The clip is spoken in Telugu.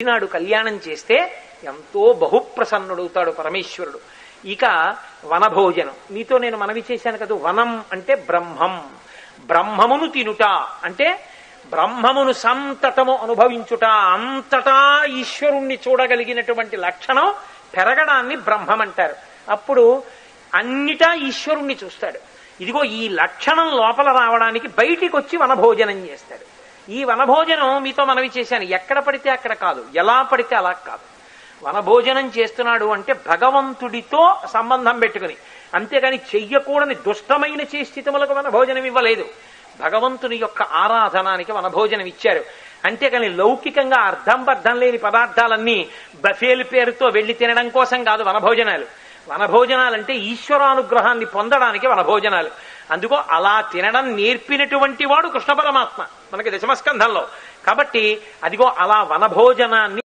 నాడు కళ్యాణం చేస్తే ఎంతో బహుప్రసన్నుడవుతాడు పరమేశ్వరుడు. ఇక వనభోజనం నీతో నేను మనవి చేశాను కదా, వనం అంటే బ్రహ్మం, బ్రహ్మమును తినుట అంటే బ్రహ్మమును సంతతము అనుభవించుట, అంతటా ఈశ్వరుణ్ణి చూడగలిగినటువంటి లక్షణం పెరగడాన్ని బ్రహ్మం అంటారు. అప్పుడు అన్నిటా ఈశ్వరుణ్ణి చూస్తాడు. ఇదిగో ఈ లక్షణం లోపల రావడానికి బయటికి వచ్చి వనభోజనం చేస్తాడు. ఈ వనభోజనం మీతో మనవి చేశాను, ఎక్కడ పడితే అక్కడ కాదు, ఎలా పడితే అలా కాదు. వనభోజనం చేస్తున్నాడు అంటే భగవంతుడితో సంబంధం పెట్టుకుని, అంతేగాని చెయ్యకూడని దుష్టమైన చేస్థితములకు వనభోజనం ఇవ్వలేదు. భగవంతుని యొక్క ఆరాధనానికి వనభోజనం ఇచ్చారు. అంతేకాని లౌకికంగా అర్థం బద్ధం లేని పదార్థాలన్నీ బఫేల్ పేరుతో వెళ్లి తినడం కోసం కాదు వనభోజనాలు. వనభోజనాలంటే ఈశ్వరానుగ్రహాన్ని పొందడానికి వనభోజనాలు. అందుకో అలా తినడం నేర్పినటువంటి వాడు కృష్ణ పరమాత్మ మనకి దశమస్కంధంలో. కాబట్టి అదిగో అలా వనభోజనాన్ని